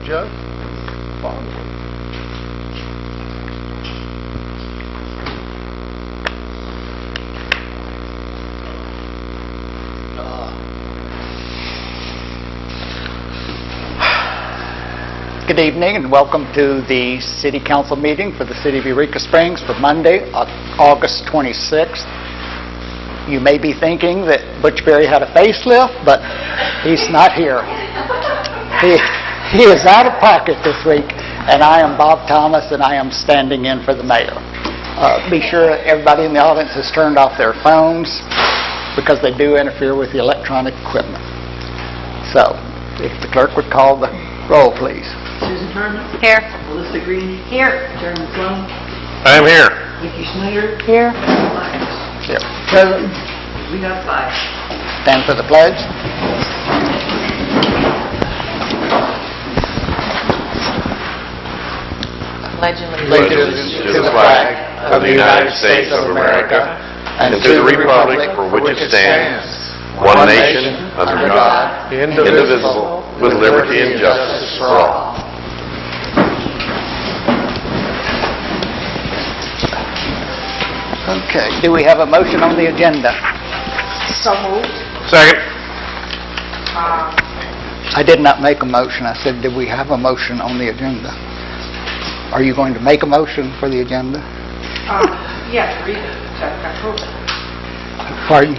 Joe. Good evening and welcome to the City Council meeting for the City of Eureka Springs for Monday, August 26th. You may be thinking that Butch Berry had a facelift, but he's not here. He is out of pocket this week, and I am Bob Thomas, and I am standing in for the mayor. Be sure everybody in the audience has turned off their phones because they do interfere with the electronic equipment. So, if the clerk would call the roll, please. Susan Harmon. Here. Melissa Green. Here. Jeremy Plum. I am here. Vicki Schneider. Here. Myers. Here. Present. We got 5. Stand for the pledge. Pledge allegiance Allegiance to the flag of the United States of America and to the republic for which it stands, one nation, under God, indivisible, with liberty and justice for all. Okay, do we have a motion on the agenda? So moved. Second. I did not make a motion. I said, do we have a motion on the agenda? Are you going to make a motion for the agenda? Yeah, read it. Approve it. Pardon?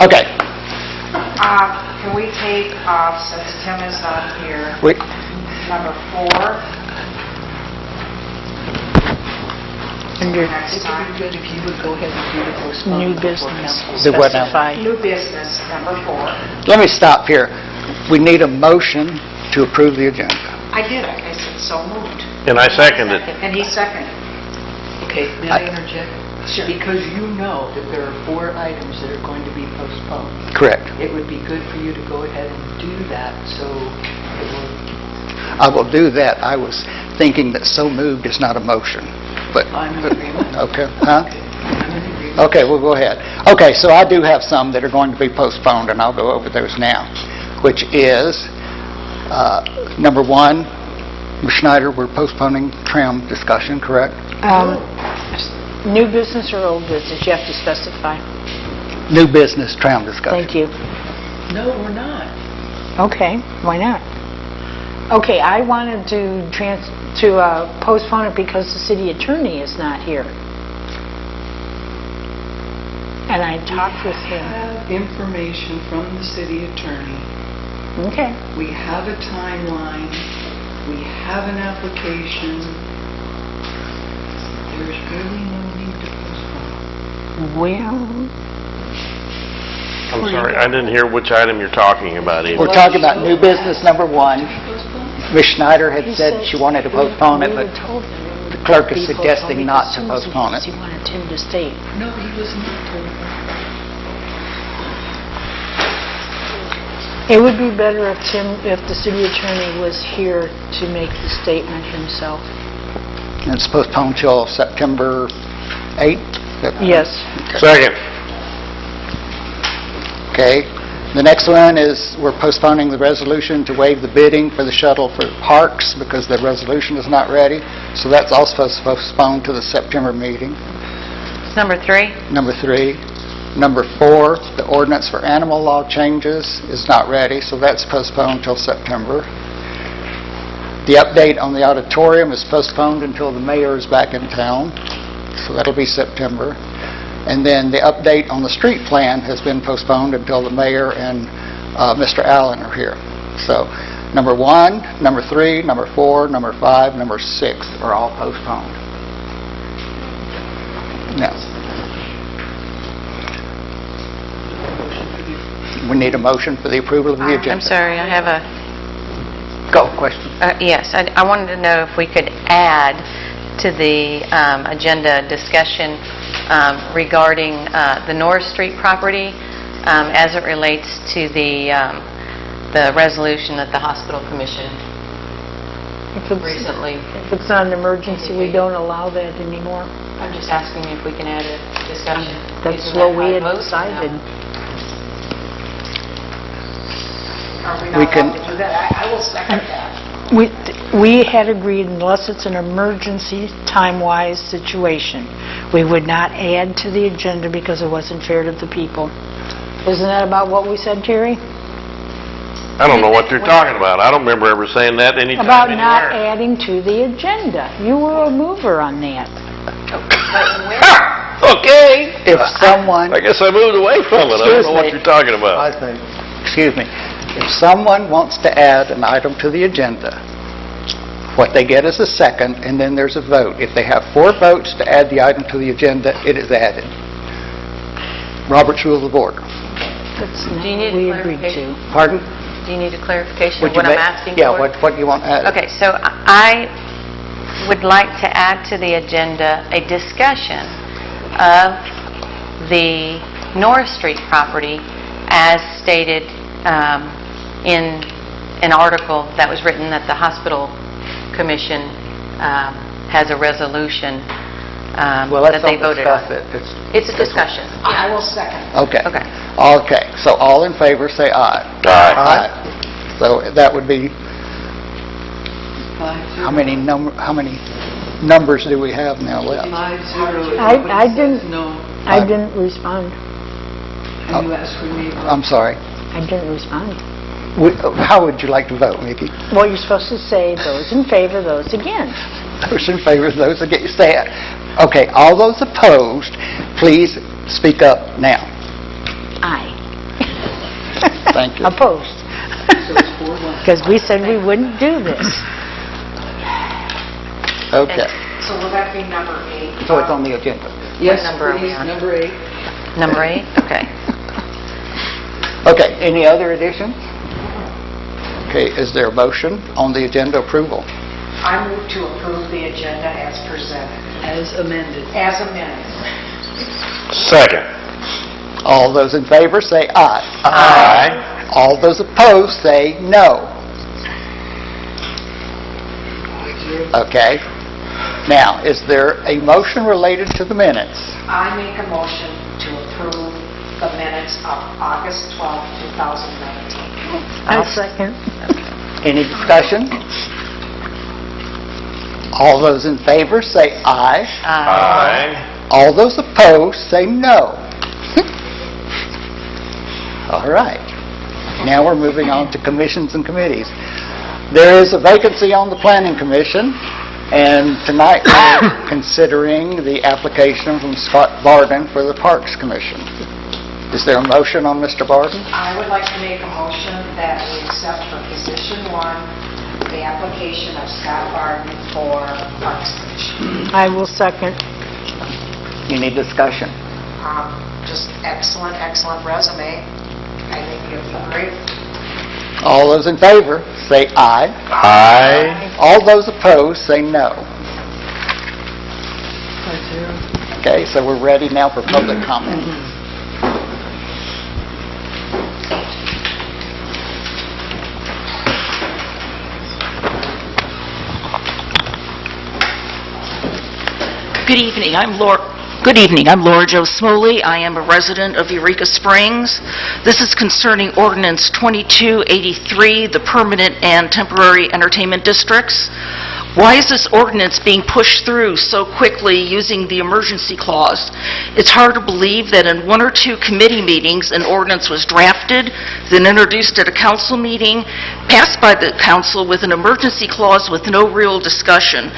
Okay. Can we take off, since Tim is not here, number 4? Next It would time. be good if you would go ahead and do the postponement. New business. Do what now? Specify. New business, number 4. Let me stop here. We need a motion to approve the agenda. I did it. I said so moved. And I seconded. And he seconded. Okay, may I interject? Sure. Because you know that there are 4 items that are going to be postponed. Correct. It would be good for you to go ahead and do that, so it will... I will do that. I was thinking that so moved is not a motion. But I'm in agreement. okay. Huh? I'm in agreement. Okay, we'll go ahead. Okay, so I do have some that are going to be postponed, and I'll go over those now, which is number 1, Ms. Schneider, we're postponing trim discussion, correct? New business or old business? You have to specify. New business trim discussion. Thank you. No, we're not. Okay, why not? Okay, I wanted to postpone it because the city attorney is not here. And I talked with We him. have information from the city attorney. Okay. We have a timeline. We have an application. There's really no need to postpone. Well, I'm sorry, I didn't hear which item you're talking about even. We're talking about new business number 1. Postpone? Ms. Schneider had he said she wanted to postpone it, but the clerk is suggesting not to postpone it. He wanted Tim to stay. No, he was not told. It would be better if the city attorney was here to make the statement himself. And it's postponed till September 8th? Yes. Second. Okay. The next one is we're postponing the resolution to waive the bidding for the shuttle for parks because the resolution is not ready. So that's also postponed to the September meeting. Number 3? Number 3. Number 4, the ordinance for animal law changes is not ready, so that's postponed till September. The update on the auditorium is postponed until the mayor is back in town, so that'll be September. And then the update on the street plan has been postponed until the mayor and Mr. Allen are here. So number 1, number 3, number 4, number 5, number 6 are all postponed. Now, we need a motion for the approval of the agenda. I'm sorry, I have a... Go, question. Yes, I wanted to know if we could add to the agenda discussion regarding the North Street property as it relates to the resolution that the Hospital Commission recently... If it's not an emergency, we don't allow that anymore. I'm just asking if we can add a discussion. That's Isn't what that we how it had votes? decided. Are we We not can- allowed to do that? I will second that. We had agreed unless it's an emergency, time-wise situation, we would not add to the agenda because it wasn't fair to the people. Isn't that about what we said, Terry? I don't know what you're talking about. I don't remember ever saying that anytime About not anywhere. adding to the agenda. You were a mover on that. Okay. If someone... I guess I moved away from it. I don't Excuse know what me. you're talking about. Excuse me. If someone wants to add an item to the agenda, what they get is a second, and then there's a vote. If they have 4 votes to add the item to the agenda, it is added. Robert's Rules of Order. That's Do not you what need we a agreed to. clarification? Pardon? Do you need a clarification of Would you what I'm ma- asking Yeah, for? what do you want added? Okay, so I would like to add to the agenda a discussion of the Norris Street property as stated in an article that was written that the Hospital Commission has a resolution Well, that let's they not voted discuss on. it. It's a discussion. I will second. Okay. Okay. Okay, so all in favor, say aye. Aye. So that would be, 5-0. how many numbers do we have now left? 5-0. I Everybody didn't- says no, I didn't respond. and you asked for me. I'm sorry. I didn't respond. How would you like to vote, Vicki? Well, you're supposed to say those in favor, those against. Those in favor, those against, say it. Okay, all those opposed, please speak up now. Aye. Thank you. Opposed. So it's 4-1. Because we said we wouldn't do this. Okay, So will that be number 8? so it's on the agenda. Yes, number are we please, on? number 8. Number 8? Okay. Okay, any other additions? Okay, is there a motion on the agenda approval? I move to approve the agenda as presented. As amended. As amended. Second. All those in favor, say aye. Aye. All those opposed, say no. Okay. Now, is there a motion related to the minutes? I make a motion to approve the minutes of August 12, 2019. I second. Any discussion? All those in favor, say aye. Aye. All those opposed, say no. All right. Now we're moving on to commissions and committees. There is a vacancy on the Planning Commission, and tonight we're considering the application from Scott Bardin for the Parks Commission. Is there a motion on Mr. Bardin? I would like to make a motion that we accept for position 1 the application of Scott Bardin for Parks Commission. I will second. Any discussion? Just excellent, excellent resume. I think it'll be great. All those in favor, say aye. Aye. All those opposed, say no. 5-0. Okay, so we're ready now for public comment. Good evening. I'm Laura Jo Smoley. I am a resident of Eureka Springs. This is concerning Ordinance 2283, the permanent and temporary entertainment districts. Why is this ordinance being pushed through so quickly using the emergency clause? It's hard to believe that in 1 or 2 committee meetings, an ordinance was drafted, then introduced at a council meeting, passed by the council with an emergency clause with no real discussion.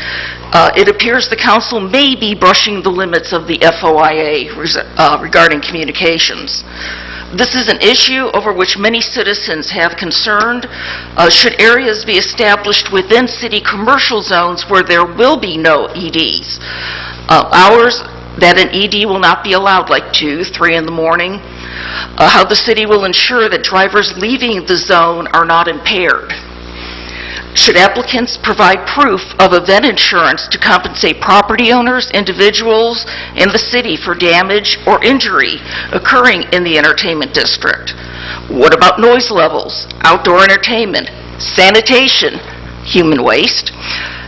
It appears the council may be brushing the limits of the FOIA regarding communications. This is an issue over which many citizens have concerned. Should areas be established within city commercial zones where there will be no EDs? Hours that an ED will not be allowed, like 2, 3 in the morning. How the city will ensure that drivers leaving the zone are not impaired. Should applicants provide proof of event insurance to compensate property owners, individuals, and the city for damage or injury occurring in the entertainment district? What about noise levels, outdoor entertainment, sanitation, human waste,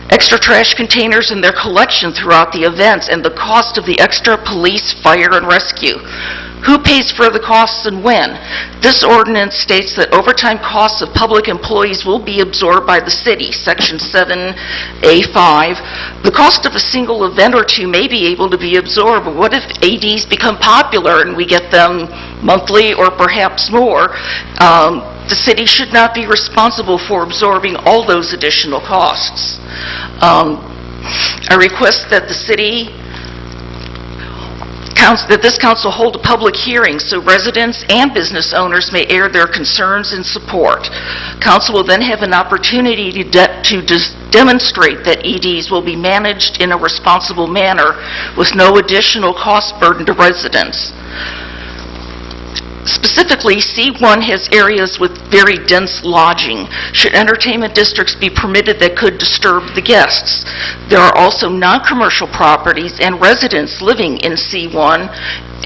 extra trash containers and their collection throughout the events, and the cost of the extra police, fire, and rescue? Who pays for the costs and when? This ordinance states that overtime costs of public employees will be absorbed by the city, Section 7A5. The cost of a single event or two may be able to be absorbed, but what if ADs become popular and we get them monthly or perhaps more? The city should not be responsible for absorbing all those additional costs. I request that this council hold a public hearing so residents and business owners may air their concerns and support. Council will then have an opportunity to demonstrate that EDs will be managed in a responsible manner with no additional cost burden to residents. Specifically, C1 has areas with very dense lodging. Should entertainment districts be permitted that could disturb the guests? There are also non-commercial properties and residents living in C1,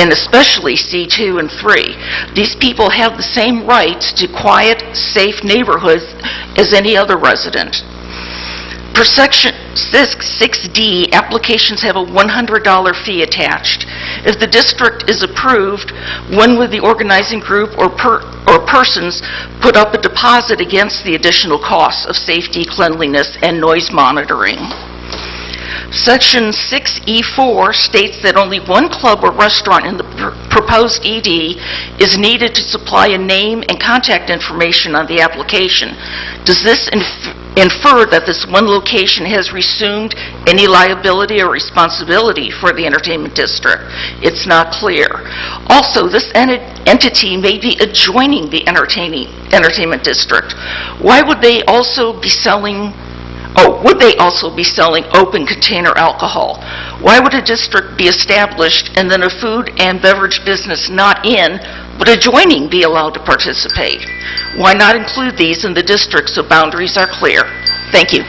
and especially C2 and 3. These people have the same rights to quiet, safe neighborhoods as any other resident. Per Section 6D, applications have a $100 fee attached. If the district is approved, when would the organizing group or persons put up a deposit against the additional costs of safety, cleanliness, and noise monitoring? Section 6E4 states that only one club or restaurant in the proposed ED is needed to supply a name and contact information on the application. Does this infer that this one location has resumed any liability or responsibility for the entertainment district? It's not clear. Also, this entity may be adjoining the entertainment district. Why would they also be selling open container alcohol? Why would a district be established and then a food and beverage business not in, but adjoining be allowed to participate? Why not include these in the district so boundaries are clear? Thank you.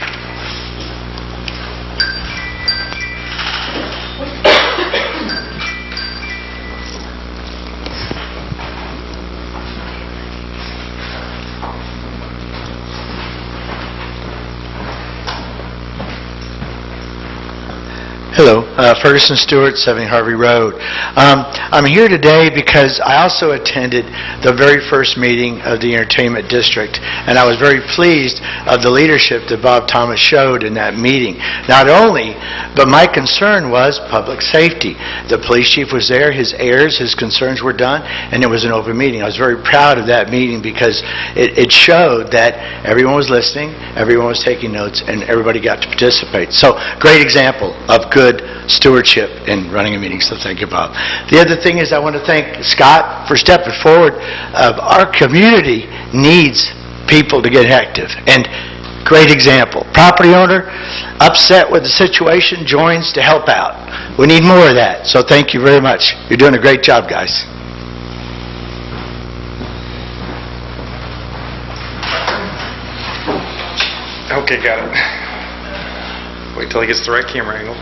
Hello, Ferguson Stewart, 70 Harvey Road. I'm here today because I also attended the very first meeting of the Entertainment District, and I was very pleased of the leadership that Bob Thomas showed in that meeting. Not only, but my concern was public safety. The police chief was there, his concerns were done, and it was an open meeting. I was very proud of that meeting because it showed that everyone was listening, everyone was taking notes, and everybody got to participate. So, great example of good stewardship in running a meeting, so thank you, Bob. The other thing is I want to thank Scott for stepping forward. Our community needs people to get active, and great example. Property owner, upset with the situation, joins to help out. We need more of that, so thank you very much. You're doing a great job, guys. Okay, got it. Wait till he gets the right camera angle.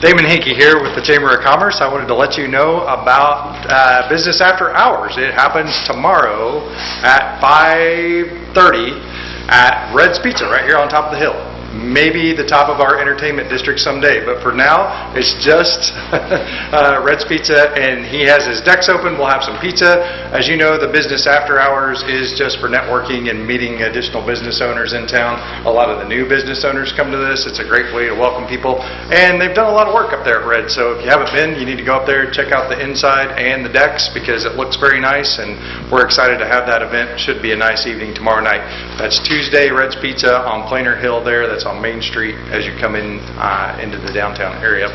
Damon Hinkey here with the Chamber of Commerce. I wanted to let you know about business after hours. It happens tomorrow at 5:30 at Red's Pizza right here on top of the hill. Maybe the top of our entertainment district someday, but for now, it's just Red's Pizza, and he has his decks open. We'll have some pizza. As you know, the business after hours is just for networking and meeting additional business owners in town. A lot of the new business owners come to this. It's a great way to welcome people, and they've done a lot of work up there at Red, so if you haven't been, you need to go up there, check out the inside and the decks, because it looks very nice, and we're excited to have that event. Should be a nice evening tomorrow night. That's Tuesday, Red's Pizza on Plainer Hill there. That's on Main Street as you come in into the downtown area.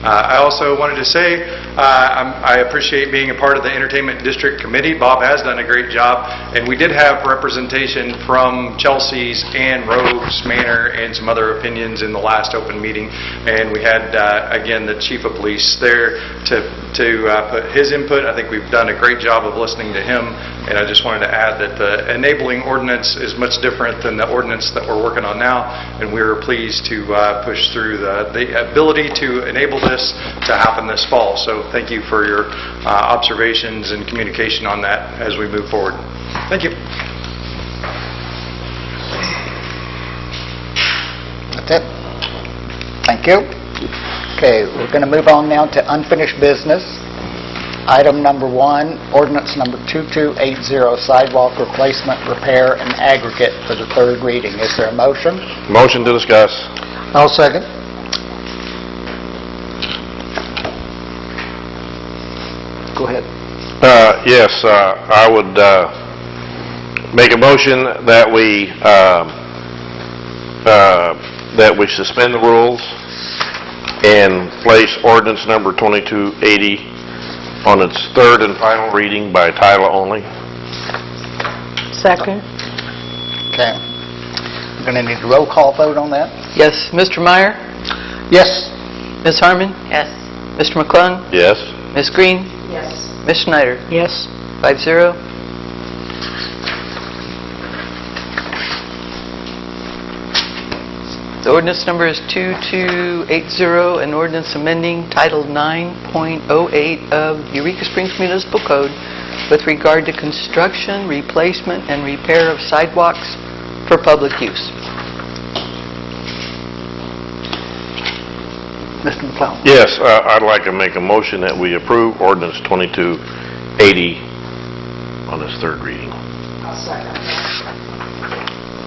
I also wanted to say I appreciate being a part of the Entertainment District Committee. Bob has done a great job, and we did have representation from Chelsea's and Rogues Manor and some other opinions in the last open meeting, and we had again the Chief of Police there to put his input. I think we've done a great job of listening to him, and I just wanted to add that the enabling ordinance is much different than the ordinance that we're working on now, and we were pleased to push through the ability to enable this to happen this fall. So thank you for your observations and communication on that as we move forward. Thank you. That's it. Thank you. Okay, we're going to move on now to unfinished business. Item number 1, ordinance number 2280, sidewalk replacement, repair, and aggregate for the third reading. Is there a motion? Motion to discuss. I'll second. Go ahead. Yes, I would make a motion that we suspend the rules and place ordinance number 2280 on its third and final reading by title only. Second. Okay. I'm going to need a roll call vote on that. Yes, Mr. Meyer? Yes. Ms. Harmon? Yes. Mr. McClung? Yes. Ms. Green? Yes. Ms. Schneider? Yes. 5-0. The ordinance number is 2280, an ordinance amending Title 9.08 of Eureka Springs Municipal Code with regard to construction, replacement, and repair of sidewalks for public use. Mr. McClellan. Yes, I'd like to make a motion that we approve ordinance 2280 on its third reading. I'll second.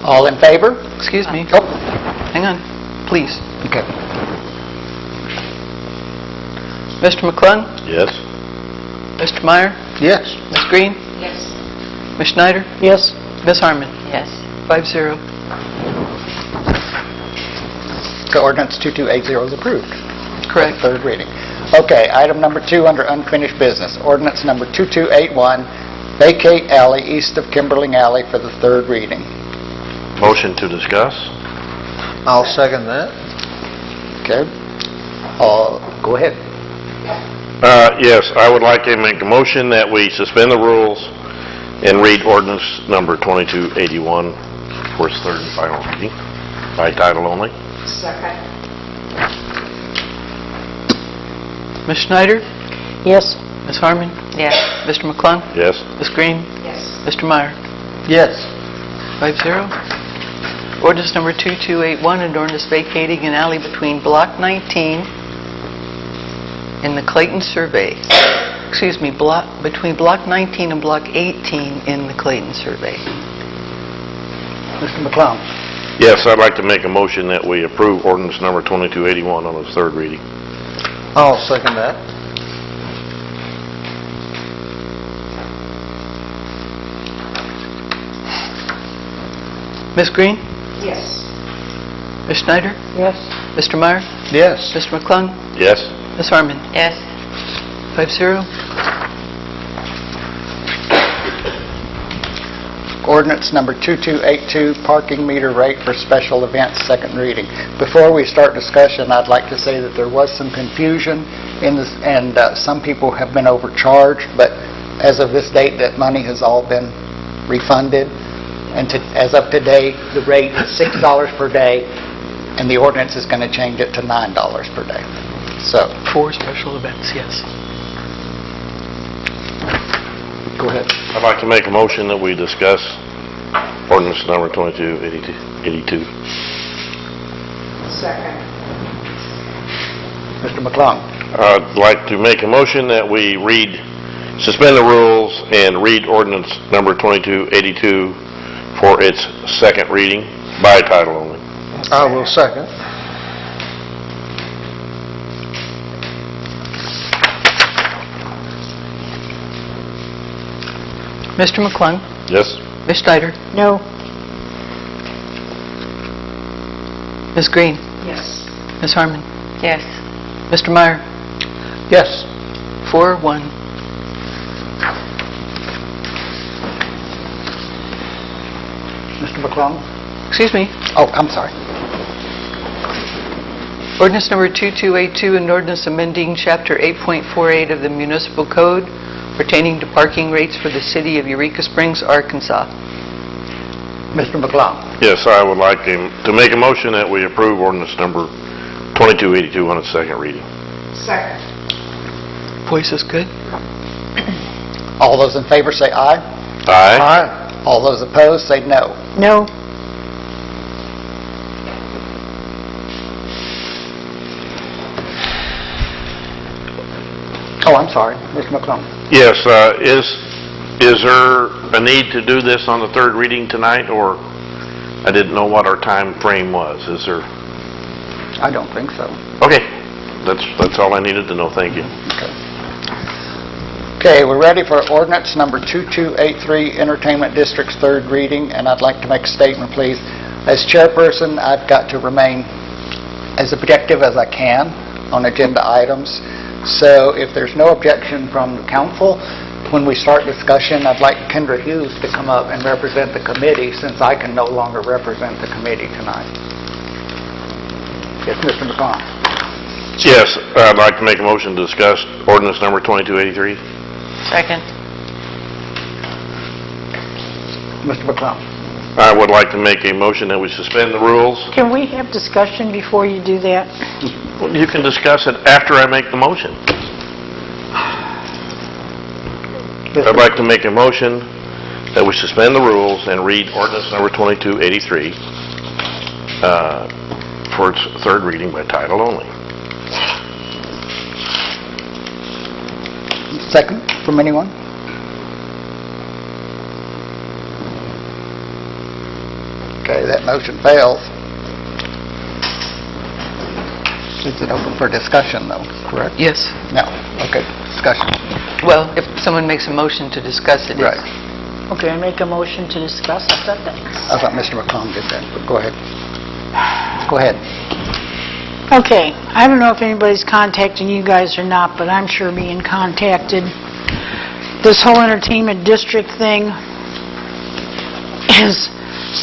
All in favor? Excuse me. Oh, Hang on, please. okay. Mr. McClung? Yes. Mr. Meyer? Yes. Ms. Green? Yes. Ms. Schneider? Yes. Ms. Harmon? Yes. 5-0. So ordinance 2280 is approved. Correct. Third reading. Okay, item number 2 under unfinished business. Ordinance number 2281, Vacate Alley east of Kimberling Alley for the third reading. Motion to discuss. I'll second that. Okay. Go ahead. Yes, I would like to make a motion that we suspend the rules and read ordinance number 2281 for its third and final reading by title only. Second. Ms. Schneider? Yes. Ms. Harmon? Yes. Mr. McClung? Yes. Ms. Green? Yes. Mr. Meyer? Yes. 5-0. Ordinance number 2281, an ordinance vacating an alley between Block 19 and the Clayton Survey. Excuse me, between Block 19 and Block 18 in the Clayton Survey. Mr. McClellan. Yes, I'd like to make a motion that we approve ordinance number 2281 on its third reading. I'll second that. Ms. Green? Yes. Ms. Schneider? Yes. Mr. Meyer? Yes. Mr. McClung? Yes. Ms. Harmon? Yes. 5-0. Ordinance number 2282, parking meter rate for special events, second reading. Before we start discussion, I'd like to say that there was some confusion in this, and some people have been overcharged, but as of this date, that money has all been refunded. And as of today, the rate is $6 per day, and the ordinance is going to change it to $9 per day. So, For special events, yes. go ahead. I'd like to make a motion that we discuss ordinance number 2282. Second. Mr. McClung. I'd like to make a motion that we suspend the rules and read ordinance number 2282 for its second reading by title only. I will second. Mr. McClung? Yes. Ms. Schneider? No. Ms. Green? Yes. Ms. Harmon? Yes. Mr. Meyer? Yes. 4-1. Mr. McClung. Excuse me. Oh, I'm sorry. Ordinance number 2282, an ordinance amending Chapter 8.48 of the Municipal Code pertaining to parking rates for the city of Eureka Springs, Arkansas. Mr. McClung. Yes, I would like to make a motion that we approve ordinance number 2282 on its second reading. Second. Voice is good. All those in favor say aye. Aye. All those opposed say no. No. Oh, I'm sorry, Mr. McClung. Yes, is there a need to do this on the third reading tonight, or I didn't know what our time frame was? Is there? I don't think so. Okay, that's all I needed to know. Thank you. Okay, we're ready for ordinance number 2283, Entertainment District's third reading, and I'd like to make a statement, please. As chairperson, I've got to remain as objective as I can on agenda items. So if there's no objection from the council, when we start discussion, I'd like Kendra Hughes to come up and represent the committee, since I can no longer represent the committee tonight. Yes, Mr. McClung. Yes, I'd like to make a motion to discuss ordinance number 2283. Second. Mr. McClung. I would like to make a motion that we suspend the rules. Can we have discussion before you do that? Well, you can discuss it after I make the motion. I'd like to make a motion that we suspend the rules and read ordinance number 2283 for its third reading by title only. Second from anyone? Okay, that motion fails. Is it open for discussion, though, correct? Yes. No. Okay, discussion. Well, if someone makes a motion to discuss it, it's... Right. Okay, I make a motion to discuss. I said that. I thought Mr. McClung did that, but go ahead. Go ahead. Okay, I don't know if anybody's contacting you guys or not, but I'm sure being contacted. This whole entertainment district thing is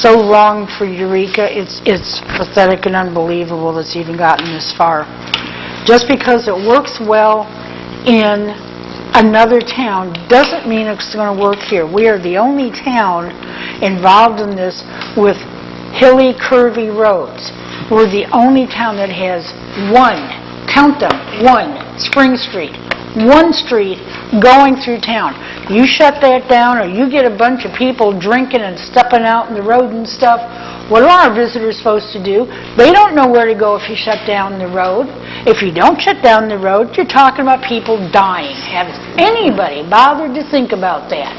so wrong for Eureka. It's pathetic and unbelievable that's even gotten this far. Just because it works well in another town doesn't mean it's going to work here. We are the only town involved in this with hilly, curvy roads. We're the only town that has count them, one Spring Street, one street going through town. You shut that down, or you get a bunch of people drinking and stepping out in the road and stuff, what are our visitors supposed to do? They don't know where to go if you shut down the road. If you don't shut down the road, you're talking about people dying. Has anybody bothered to think about that?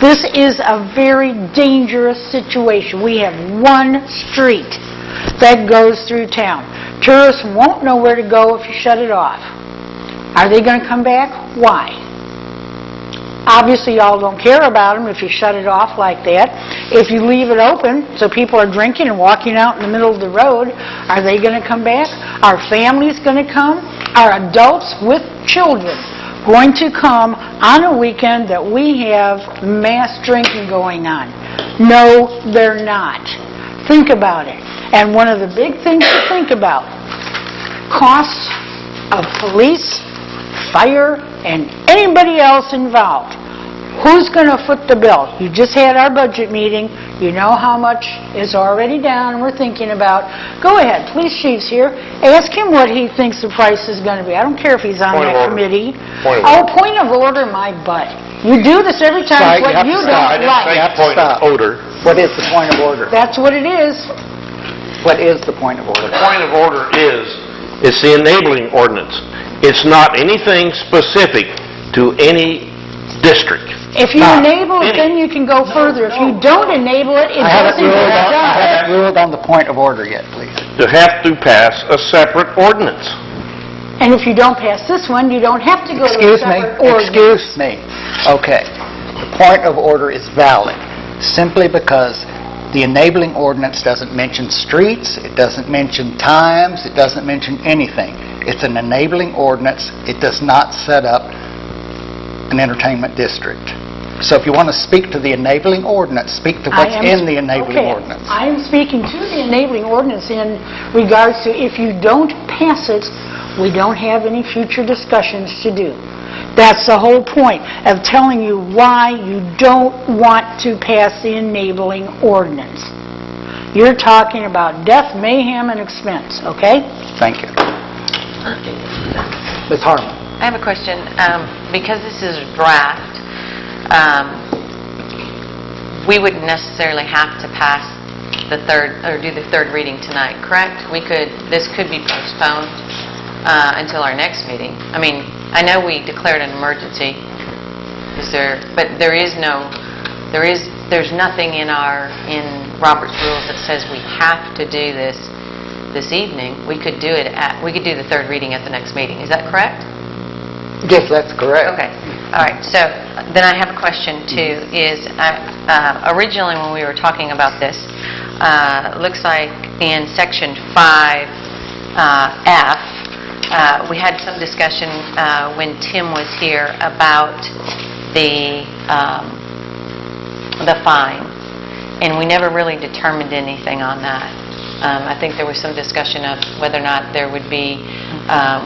This is a very dangerous situation. We have one street that goes through town. Tourists won't know where to go if you shut it off. Are they going to come back? Why? Obviously, y'all don't care about them if you shut it off like that. If you leave it open so people are drinking and walking out in the middle of the road, are they going to come back? Are families going to come? Are adults with children going to come on a weekend that we have mass drinking going on? No, they're not. Think about it. And one of the big things to think about, costs of police, fire, and anybody else involved. Who's going to foot the bill? You just had our budget meeting. You know how much is already down and we're thinking about. Go ahead, police chief's here. Ask him what he thinks the price is going to be. I don't care if he's on that committee. Point of order, my butt. You do this every time. Right, What you don't like. You have to stop. What is the point of order? That's what it is. What is the point of order? The point of order is it's the enabling ordinance. It's not anything specific to any district. If you enable it, then you can go further. If you don't enable it, it doesn't get I done. haven't ruled on the point of order yet, please. You have to pass a separate ordinance. And if you don't pass this one, you don't have to go to a Excuse me, separate ordinance. excuse me. Okay, the point of order is valid simply because the enabling ordinance doesn't mention streets, it doesn't mention times, it doesn't mention anything. It's an enabling ordinance. It does not set up an entertainment district. So if you want to speak to the enabling ordinance, speak to what's in the enabling ordinance. I am speaking to the enabling ordinance in regards to if you don't pass it, we don't have any future discussions to do. That's the whole point of telling you why you don't want to pass the enabling ordinance. You're talking about death, mayhem, and expense, okay? Thank you. Ms. Harmon. I have a question. Because this is draft, we wouldn't necessarily have to pass the third, or do the third reading tonight, correct? This could be postponed until our next meeting. I mean, I know we declared an emergency. But there's nothing in Robert's rules that says we have to do this evening. We could do the third reading at the next meeting. Is that correct? Yes, that's correct. Okay. All right. So then I have a question too. Is originally when we were talking about this, looks like in section 5F, we had some discussion when Tim was here about the fine, and we never really determined anything on that. I think there was some discussion of whether or not there would be,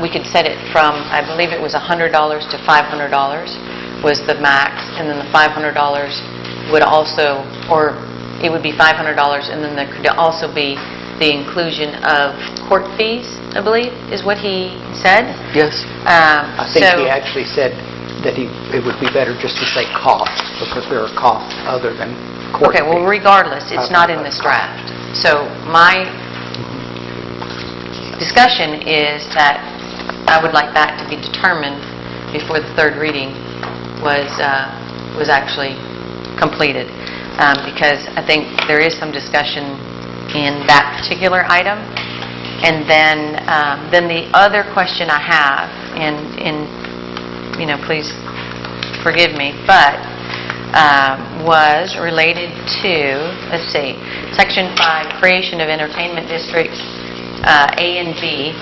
we could set it from, I believe it was $100 to $500 was the max, and then the $500 would also, or it would be $500, and then there could also be the inclusion of court fees, I believe, is what he said. Yes. I think he actually said that it would be better just to say costs, because there are costs other than court Okay, well, fees. regardless, it's not in this draft. So my discussion is that I would like that to be determined before the third reading was actually completed, because I think there is some discussion in that particular item. And then the other question I have, and please forgive me, but was related to, let's see, Section 5, creation of entertainment districts, A and B.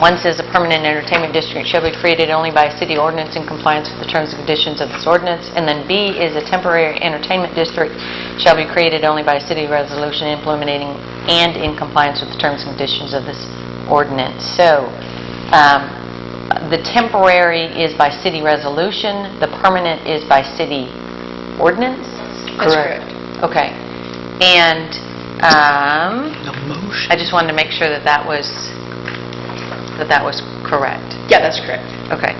One says a permanent entertainment district shall be created only by a city ordinance in compliance with the terms and conditions of this ordinance. And then B is a temporary entertainment district shall be created only by a city resolution implementing and in compliance with the terms and conditions of this ordinance. So the temporary is by city resolution, the permanent is by city ordinance? That's correct. Okay. And I just wanted to make sure that was correct. Yeah, that's correct. Okay.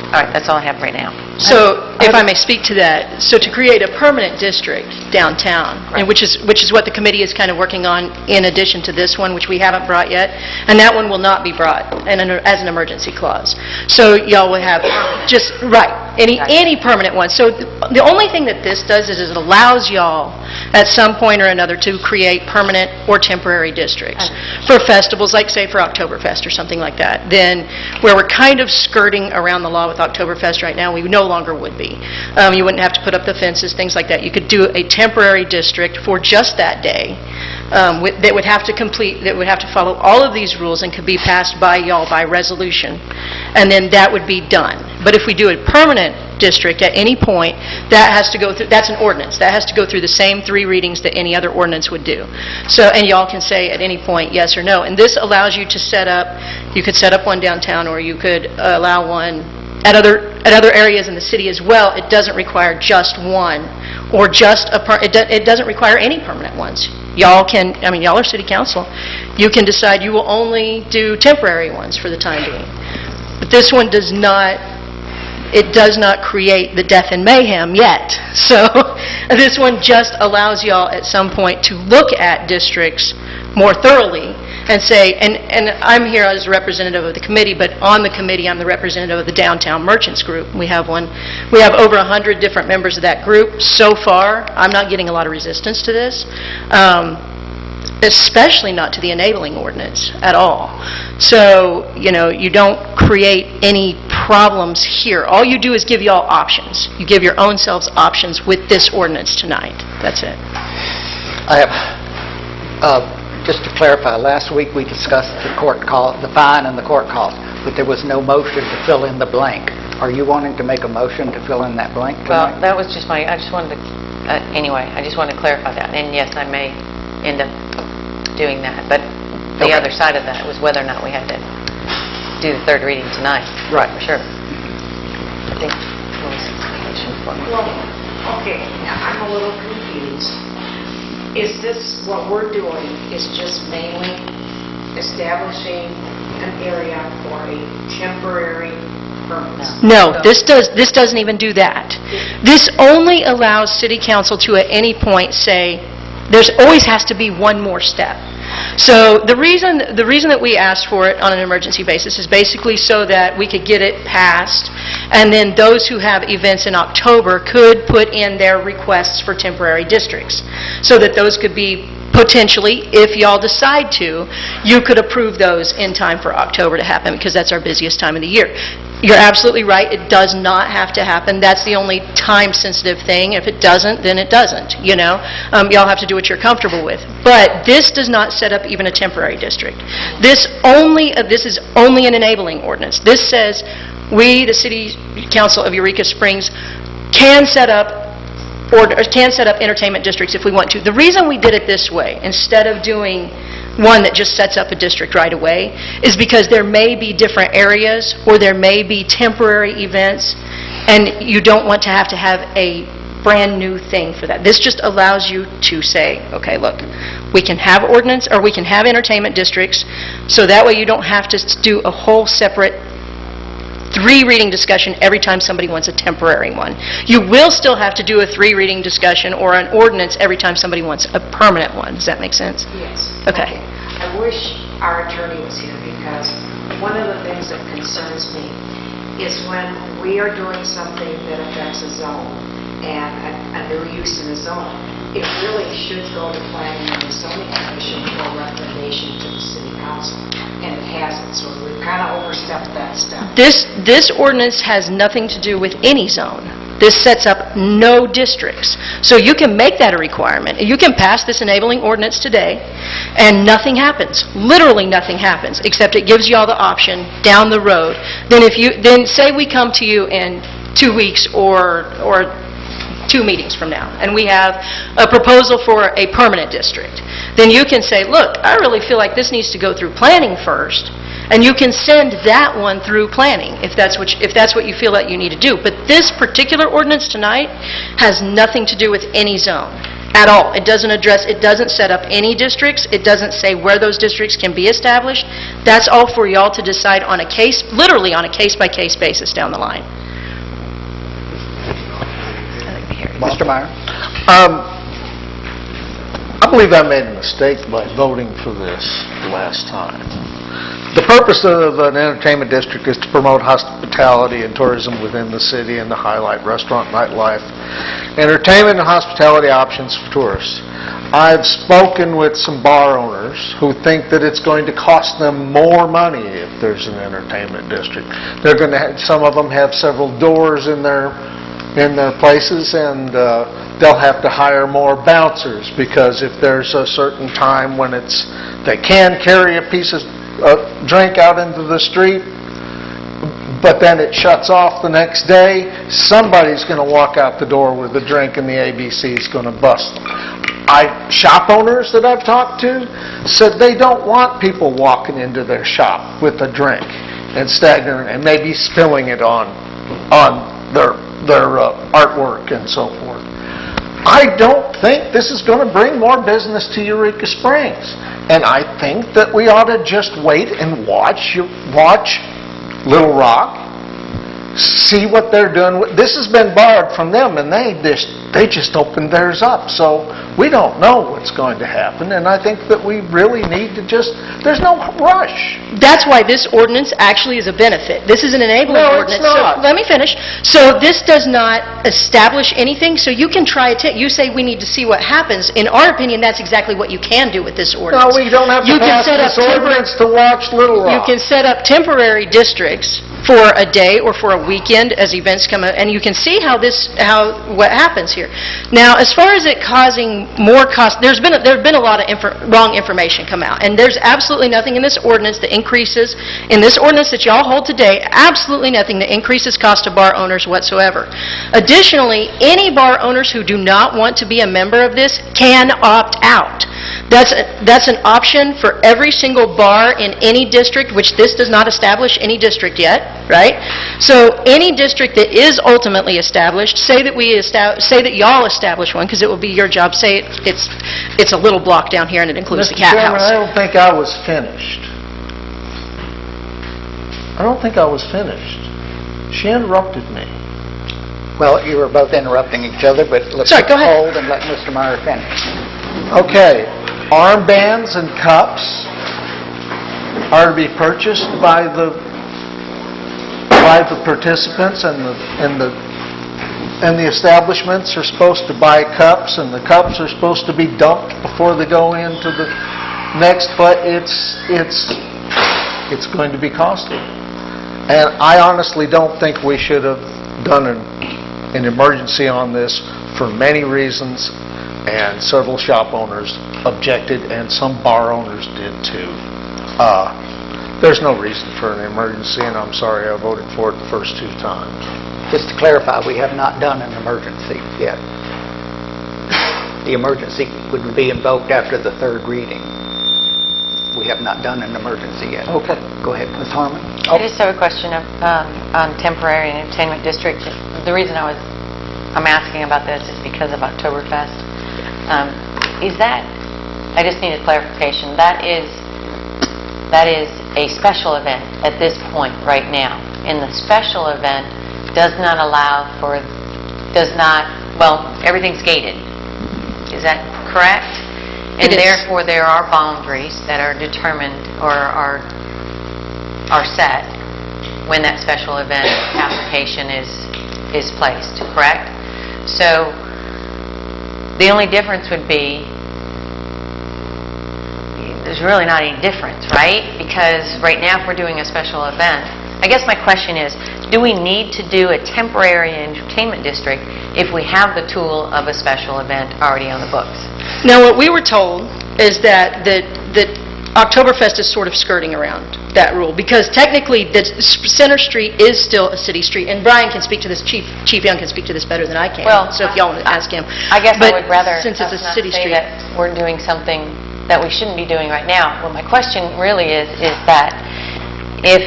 All right, that's all I have right now. So, if I may speak to that, so to create a permanent district downtown, and which is what the committee is kind of working on in addition to this one, which we haven't brought yet, and that one will not be brought as an emergency clause. So y'all will have just any permanent one. So the only thing that this does is it allows y'all at some point or another to create permanent or temporary districts for festivals, like say for Oktoberfest or something like that. Then where we're kind of skirting around the law with Oktoberfest right now, we no longer would be. You wouldn't have to put up the fences, things like that. You could do a temporary district for just that day that would have to follow all of these rules and could be passed by y'all by resolution, and then that would be done. But if we do a permanent district at any point, that has to go through, that's an ordinance, that has to go through the same 3 readings that any other ordinance would do. So, and y'all can say at any point yes or no. And this allows you to set up, you could set up one downtown, or you could allow one at other areas in the city as well. It doesn't require just one, or just it doesn't require any permanent ones. Y'all can, y'all are city council, you can decide you will only do temporary ones for the time being. But this one does not, it does not create the death and mayhem yet. So this one just allows y'all at some point to look at districts more thoroughly and say, and I'm here as a representative of the committee, but on the committee I'm the representative of the Downtown Merchants Group. We have over 100 different members of that group. So far, I'm not getting a lot of resistance to this, especially not to the enabling ordinance at all. So, you don't create any problems here. All you do is give y'all options. You give your own selves options with this ordinance tonight. That's it. I have, just to clarify, last week we discussed the fine and the court cost, but there was no motion to fill in the blank. Are you wanting to make a motion to fill in that blank tonight? Well, that was just I just wanted to, anyway, I just wanted to clarify that. And yes, I may end up doing that, but the other side of that was whether or not we had to do the third reading tonight. Right. For sure. I think there was some explanation for me. Well, okay, now I'm a little confused. Is this, what we're doing is just mainly establishing an area for a temporary purpose? No, this doesn't even do that. This only allows city council to at any point say, There's always has to be one more step. So the reason that we asked for it on an emergency basis is basically so that we could get it passed, and then those who have events in October could put in their requests for temporary districts, so that those could be potentially, if y'all decide to, you could approve those in time for October to happen, because that's our busiest time of the year. You're absolutely right, it does not have to happen. That's the only time-sensitive thing. If it doesn't, then it doesn't, you know? Y'all have to do what you're comfortable with. But this does not set up even a temporary district. This is only an enabling ordinance. This says we, the City Council of Eureka Springs, can set up entertainment districts if we want to. The reason we did it this way, instead of doing one that just sets up a district right away, is because there may be different areas or there may be temporary events, and you don't want to have a brand new thing for that. This just allows you to say, okay, look, we can have ordinance, or we can have entertainment districts, so that way you don't have to do a whole separate 3-reading discussion every time somebody wants a temporary one. You will still have to do a 3-reading discussion or an ordinance every time somebody wants a permanent one. Does that make sense? Yes. Okay. I wish our attorney was here, because one of the things that concerns me is when we are doing something that affects a zone and a new use in a zone, it really should go to planning and the zoning commission for recommendation to the city council, and it hasn't, so we've kind of overstepped that step. This ordinance has nothing to do with any zone. This sets up no districts. So you can make that a requirement. You can pass this enabling ordinance today, and nothing happens. Literally nothing happens, except it gives you all the option down the road. Then say we come to you in 2 weeks or 2 meetings from now, and we have a proposal for a permanent district. Then you can say, look, I really feel like this needs to go through planning first, and you can send that one through planning if that's what you feel that you need to do. But this particular ordinance tonight has nothing to do with any zone at all. It doesn't set up any districts. It doesn't say where those districts can be established. That's all for y'all to decide on literally on a case-by-case basis down the line. Mr. Meyer? I believe I made a mistake by voting for this last time. The purpose of an entertainment district is to promote hospitality and tourism within the city and to highlight restaurant, nightlife, entertainment, and hospitality options for tourists. I've spoken with some bar owners who think that it's going to cost them more money if there's an entertainment district. They're going to have, some of them have several doors in their places, and they'll have to hire more bouncers, because if there's a certain time when they can carry a piece of drink out into the street, but then it shuts off the next day, somebody's going to walk out the door with a drink and the ABC is going to bust them. Shop owners that I've talked to said they don't want people walking into their shop with a drink and staggering and maybe spilling it on their artwork and so forth. I don't think this is going to bring more business to Eureka Springs. And I think that we ought to just wait and watch Little Rock, see what they're doing. This has been borrowed from them, and they just opened theirs up. So we don't know what's going to happen, and I think that we really need to there's no rush. That's why this ordinance actually is a benefit. This is an enabling ordinance. No, it's not. So, let me finish. So this does not establish anything, so you can try it. You say we need to see what happens. In our opinion, that's exactly what you can do with this ordinance. No, we don't have to pass this ordinance to watch Little Rock. You can set up temporary districts for a day or for a weekend as events come up, and you can see what happens here. Now, as far as it causing more cost, there's been a lot of wrong information come out, and there's absolutely nothing in this ordinance that increases, in this ordinance that y'all hold today, absolutely nothing that increases cost to bar owners whatsoever. Additionally, any bar owners who do not want to be a member of this can opt out. That's an option for every single bar in any district, which this does not establish any district yet, right? So any district that is ultimately established, say that y'all establish one, because it will be your job. Say it's a little block down here and it includes the cat Chairman, house. I don't think I was finished. She interrupted me. Well, you were both interrupting each other, but let's Sorry, go ahead. hold and let Mr. Meyer finish. Okay, armbands and cups are to be purchased by the participants, and the establishments are supposed to buy cups, and the cups are supposed to be dumped before they go into the next, but it's going to be costly. And I honestly don't think we should have done an emergency on this for many reasons, and several shop owners objected, and some bar owners did too. There's no reason for an emergency, and I'm sorry I voted for it the first two times. Just to clarify, we have not done an emergency yet. The emergency would be invoked after the third reading. We have not done an emergency yet. Okay. Go ahead, Ms. Harmon. I just have a question on temporary entertainment district. The reason I'm asking about this is because of Oktoberfest. Is that, I just need a clarification, that is a special event at this point right now. And the special event does not allow for, everyth's gated. Is that correct? And It is. therefore, there are boundaries that are determined or are set when that special event application is placed, correct? So the only difference would be, there's really not any difference, right? Because right now, if we're doing a special event, I guess my question is, do we need to do a temporary entertainment district if we have the tool of a special event already on the books? Now, what we were told is that Oktoberfest is sort of skirting around that rule, because technically the Center Street is still a city street, and Brian can speak to this, Chief Young can speak to this better than I can, so if y'all want to ask him. I guess But I would rather since it's a us not city say street. that we're doing something that we shouldn't be doing right now. Well, my question really is that if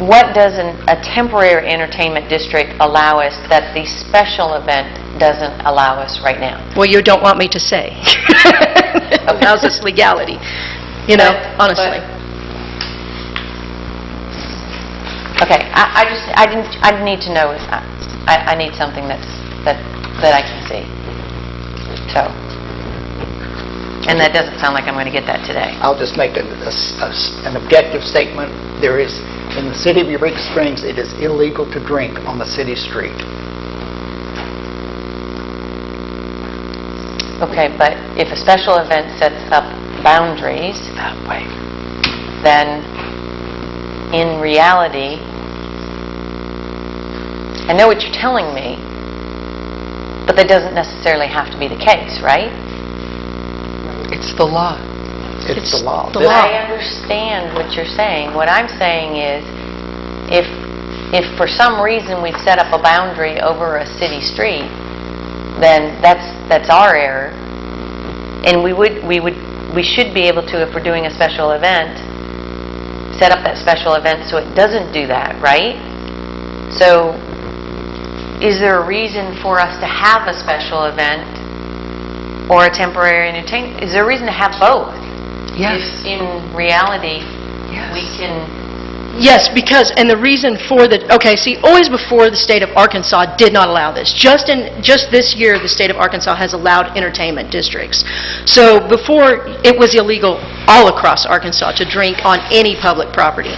what does a temporary entertainment district allow us that the special event doesn't allow us right now? Well, you don't want me to say. It allows us legality, honestly. Okay, I need to know. I need something that I can see. So, and that doesn't sound like I'm going to get that today. I'll just make an objective statement. There is, in the city of Eureka Springs, it is illegal to drink on the city street. Okay, but if a special event sets up boundaries that way, then in reality, I know what you're telling me, but that doesn't necessarily have to be the case, right? It's the law. It's the law. the law. I understand what you're saying. What I'm saying is, if for some reason we've set up a boundary over a city street, then that's our error, and we should be able to, if we're doing a special event, set up that special event so it doesn't do that, right? So, is there a reason for us to have a special event or a temporary entertainment? Is there a reason to have both? Yes. If in reality, Yes. we can... Yes, because, and the reason for always before the state of Arkansas did not allow this. Just this year, the state of Arkansas has allowed entertainment districts. So before, it was illegal all across Arkansas to drink on any public property.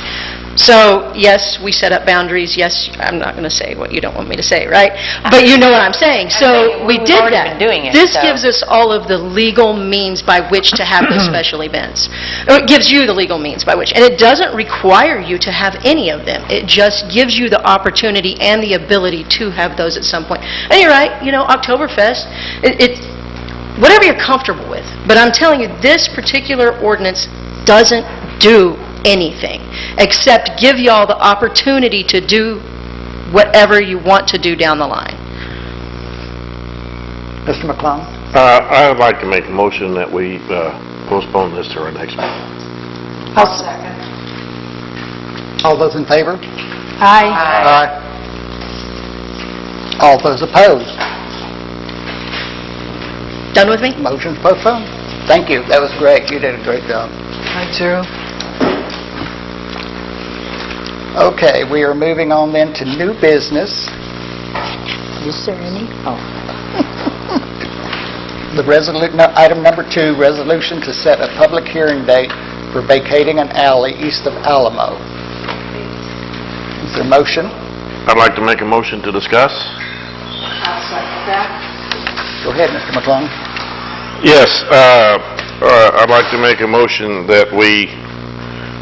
So, yes, we set up boundaries. Yes, I'm not going to say what you don't want me to say, right? But you know what I'm saying. So we We've did already that. been doing it, This so- gives us all of the legal means by which to have the special events. Or it gives you the legal means by which. And it doesn't require you to have any of them. It just gives you the opportunity and the ability to have those at some point. And you're right, Oktoberfest, it's whatever you're comfortable with. But I'm telling you, this particular ordinance doesn't do anything except give y'all the opportunity to do whatever you want to do down the line. Mr. McClung? I would like to make a motion that we postpone this to our next meeting. I'll second. All those in favor? Aye. Aye. All those opposed? Done with me? Motion's postponed. Thank you. That was great. You did a great job. 5-0. Okay, we are moving on then to new business. Is there any? Oh. Item number 2, resolution to set a public hearing date for vacating an alley east of Alamo. Is there a motion? I'd like to make a motion to discuss. I'll second that. Go ahead, Mr. McClung. Yes, I'd like to make a motion that we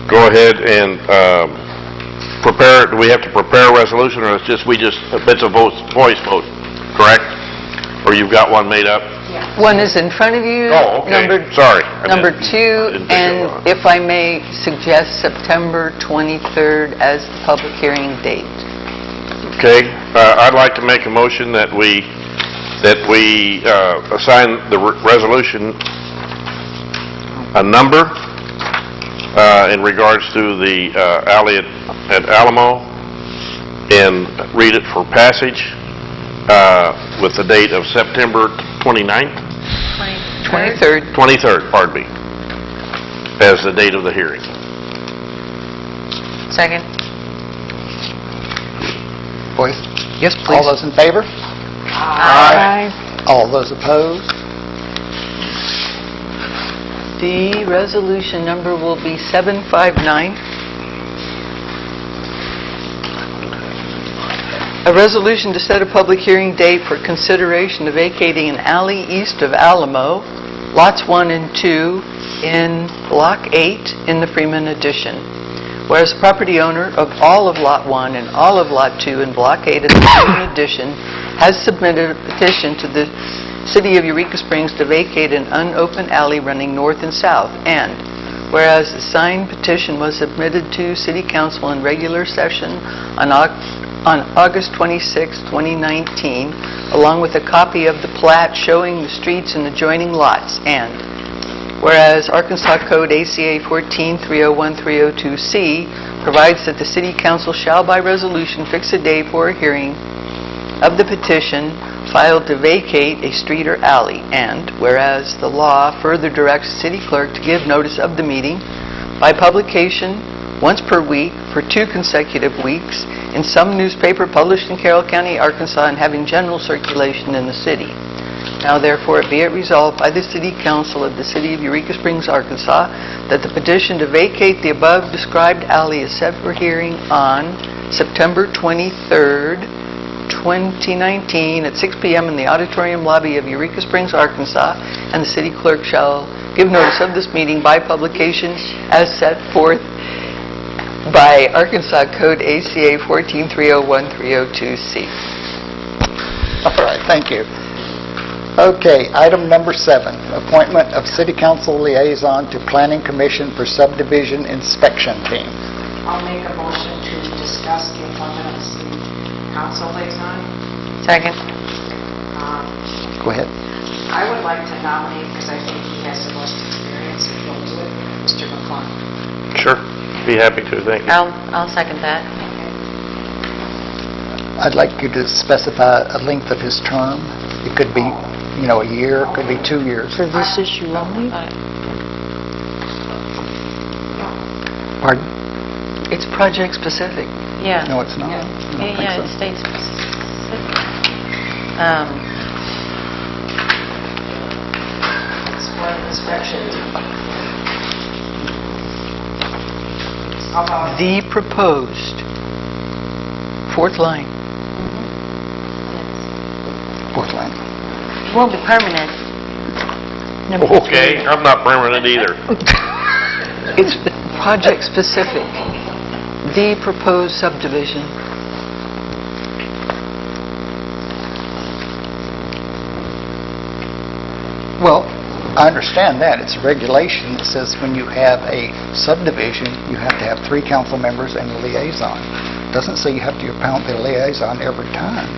go ahead and prepare, do we have to prepare a resolution, or it's a voice vote, correct? Or you've got one made up? One is in front of you. Oh, okay. Sorry. Number 2, and if I may suggest September 23rd as the public hearing date. Okay, I'd like to make a motion that we assign the resolution a number in regards to the alley at Alamo, and read it for passage with the date of September 29th? 23rd, pardon me, as the date of the hearing. Second. Voice? Yes, All please. those in favor? Aye. All those opposed? The resolution number will be 759. A resolution to set a public hearing date for consideration of vacating an alley east of Alamo, lots 1 and 2 in Block 8 in the Freeman Addition. Whereas the property owner of all of Lot 1 and all of Lot 2 in Block 8 in the Freeman Addition has submitted a petition to the City of Eureka Springs to vacate an unopened alley running north and south, and whereas the signed petition was submitted to City Council in regular session on August 26, 2019, along with a copy of the plat showing the streets and adjoining lots, and whereas Arkansas Code ACA 14-301-302C provides that the City Council shall by resolution fix a day for a hearing of the petition filed to vacate a street or alley, and whereas the law further directs the city clerk to give notice of the meeting by publication once per week for 2 consecutive weeks in some newspaper published in Carroll County, Arkansas, and having general circulation in the city. Now therefore be it resolved by the City Council of the City of Eureka Springs, Arkansas, that the petition to vacate the above described alley is set for hearing on September 23rd, 2019 at 6 p.m. in the auditorium lobby of Eureka Springs, Arkansas, and the city clerk shall give notice of this meeting by publication as set forth by Arkansas Code ACA 14-301-302C. All right, thank you. Okay, item number 7, appointment of City Council liaison to Planning Commission for Subdivision Inspection Team. I'll make a motion to discuss the appointment of the city council liaison. Second. Go ahead. I would like to nominate, because I think he has the most experience, and he'll do it, Mr. McClung. Sure, be happy to, thank you. I'll second that. I'd like you to specify a length of his term. It could be, a year, it could be 2 years. For this issue only? Pardon? It's project specific. Yeah. No, it's not. I don't think Yeah, so. it states specific. It's for inspection. How about The proposed, 4th line. Fourth line. Won't be permanent. Okay, I'm not permanent either. It's project specific. The proposed subdivision. Well, I understand that. It's a regulation that says when you have a subdivision, you have to have 3 council members and a liaison. It doesn't say you have to appoint the liaison every time.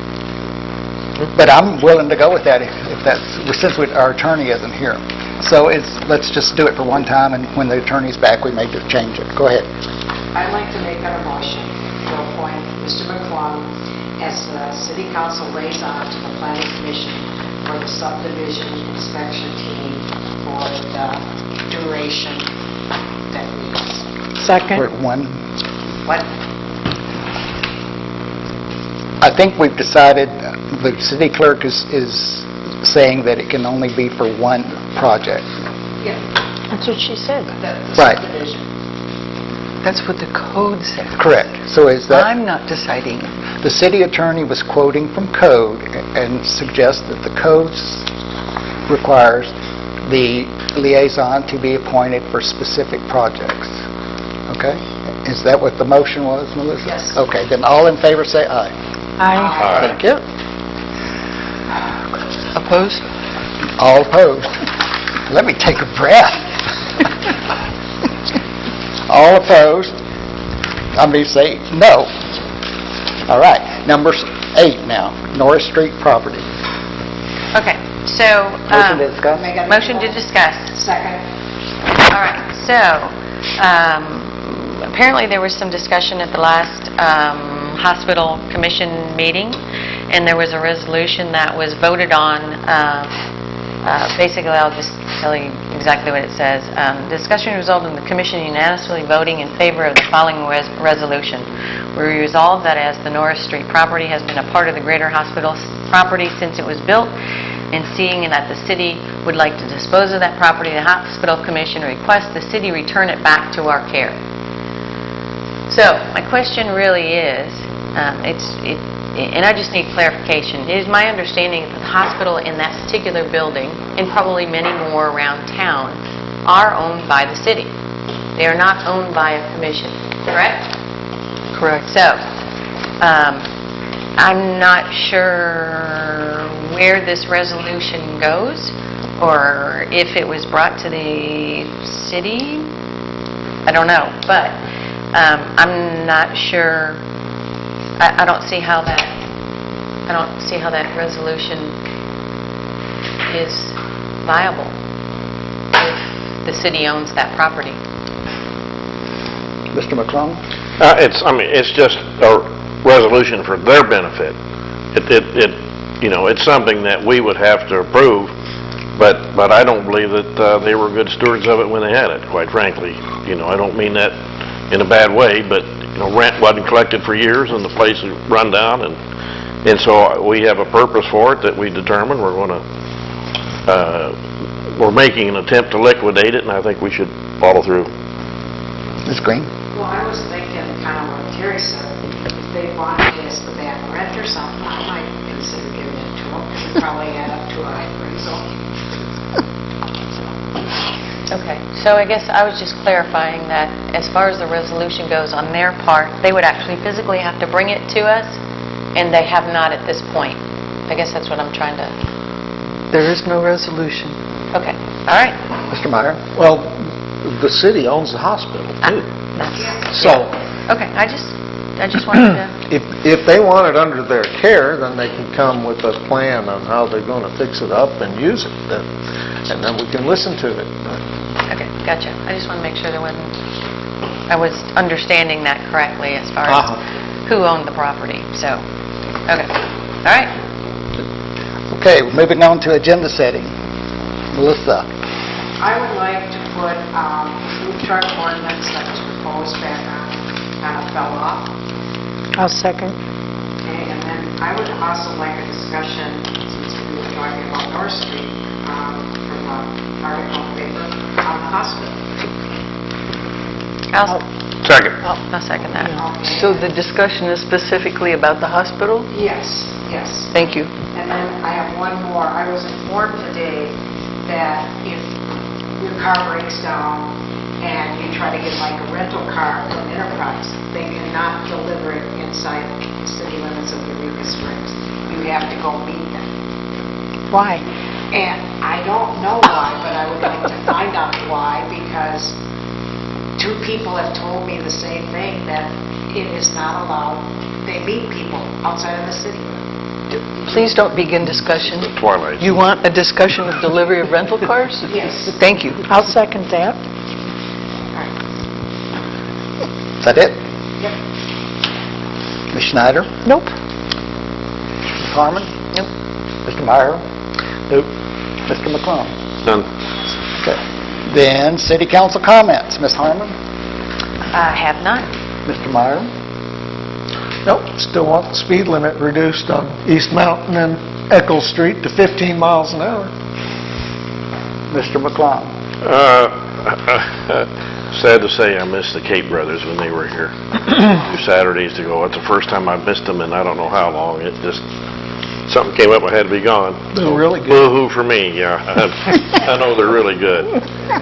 But I'm willing to go with that if that's, since our attorney isn't here. So let's just do it for one time, and when the attorney's back, we may just change it. Go ahead. I'd like to make a motion to appoint Mr. McClung as the city council liaison to the planning commission for the subdivision inspection team for the duration that we... Second. For one. What? I think we've decided the city clerk is saying that it can only be for one project. Yeah, That's what she said. the Right. subdivision. That's what the code says. Correct. So is that, I'm not deciding. the city attorney was quoting from code and suggests that the code requires the liaison to be appointed for specific projects. Okay? Is that what the motion was, Melissa? Yes. Okay, then all in favor say aye. Aye. Thank you. Opposed? All opposed? Let me take a breath. All opposed? I'm going to say no. All right, number 8 now, Norris Street property. Okay, so... Motion to discuss? Motion to discuss. Second. All right, so, apparently there was some discussion at the last hospital commission meeting, and there was a resolution that was voted on. Basically, I'll just tell you exactly what it says. Discussion resulted in the commission unanimously voting in favor of the following resolution. We resolve that as the Norris Street property has been a part of the greater hospital property since it was built, and seeing that the city would like to dispose of that property, the hospital commission requests the city return it back to our care. So, my question really is, and I just need clarification. It is my understanding that the hospital in that particular building, and probably many more around town, are owned by the city. They are not owned by a commission, correct? Correct. So, I'm not sure where this resolution goes, or if it was brought to the city. I don't know, but I'm not sure. I don't see how that resolution is viable if the city owns that property. Mr. McClung? It's just a resolution for their benefit. It's something that we would have to approve, but I don't believe that they were good stewards of it when they had it, quite frankly. I don't mean that in a bad way, but rent wasn't collected for years and the place is run down, and so we have a purpose for it that we determine we're making an attempt to liquidate it, and I think we should follow through. Ms. Green? Well, I was thinking, kind of what Terry said, if they wanted to ask the back rent or something, I might consider giving it to them, because it probably add up to a high appraisal. Okay, so I guess I was just clarifying that as far as the resolution goes on their part, they would actually physically have to bring it to us, and they have not at this point. I guess that's what I'm trying to... There is no resolution. Okay, all right. Mr. Meyer? Well, the city owns the hospital, too. So, Okay, I just wanted to... if they want it under their care, then they can come with a plan on how they're going to fix it up and use it, and then we can listen to it. Okay, gotcha. I just want to make sure I was understanding that correctly as far as who owned the property, so, okay. All right. Okay, moving on to agenda setting. Melissa? I would like to put food truck ordinance that was proposed back on, kind of fell off. I'll second. Okay, and then I would also like a discussion, since we were talking about North Street, from the article paper on the hospital. Second. I'll second that. Okay. So the discussion is specifically about the hospital? Yes. Thank you. And then I have one more. I was informed today that if your car breaks down and you try to get like a rental car from Enterprise, they cannot deliver it inside the city limits of Eureka Springs. You have to go meet them. Why? And I don't know why, but I would like to find out why, because 2 people have told me the same thing, that it is not allowed. They meet people outside of the city. Please don't begin discussion. Twilight. You want a discussion of delivery of rental cars? Yes. Thank you. I'll second that. Is that it? Yep. Ms. Schneider? Nope. Ms. Harmon? Nope. Mr. Meyer? Nope. Mr. McClung? None. Okay. Then, city council comments. Ms. Harmon? I have not. Mr. Meyer? Nope, still want the speed limit reduced on East Mountain and Eccles Street to 15 miles an hour. Mr. McClung. Sad to say, I missed the Cape Brothers when they were here 2 Saturdays ago. It's the first time I've missed them in I don't know how long. It just, something came up, I had to be gone. They're really good. Boo-hoo for me, yeah. I know they're really good.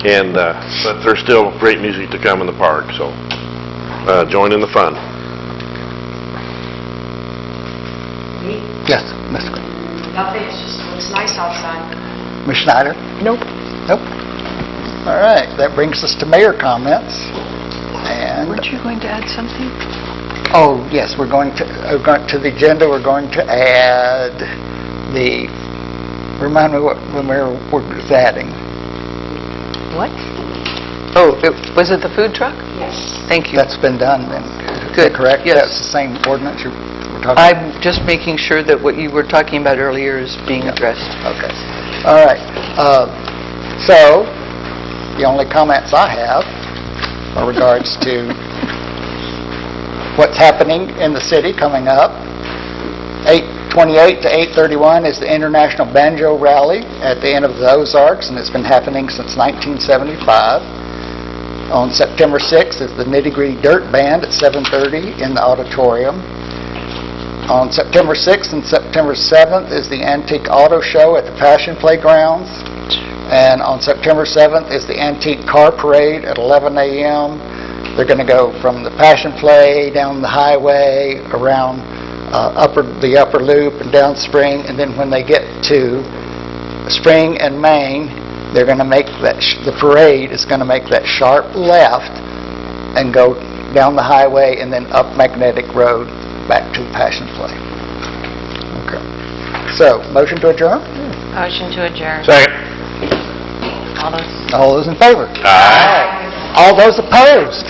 And, but there's still great music to come in the park, so join in the fun. Me? Yes, Ms. Nothing, it just looks nice outside. Ms. Schneider? Nope. Nope. All right, that brings us to mayor comments. And, Weren't you going to add something? oh, yes, we're going to the agenda, we're going to add the, remind me what the mayor was adding. What? Oh, was it the food truck? Yes. Thank you. That's been done then. Is that Good, correct? yes. That's the same ordinance you were talking about? I'm just making sure that what you were talking about earlier is being addressed. Okay. All right. So, the only comments I have are regards to what's happening in the city coming up. 8/28 to 8/31 is the International Banjo Rally at the end of the Ozarks, and it's been happening since 1975. On September 6th is the Nitty Gritty Dirt Band at 7:30 in the auditorium. On September 6th and September 7th is the Antique Auto Show at the Passion Playgrounds. And on September 7th is the Antique Car Parade at 11 a.m. They're going to go from the Passion Play down the highway, around the upper loop and down Spring, and then when they get to Spring and Main, they're going to make that, the parade is going to make that sharp left and go down the highway and then up Magnetic Road back to the Passion Play. Okay. So, motion to adjourn? Motion to adjourn. Second. All those All those in favor? Aye. All those opposed?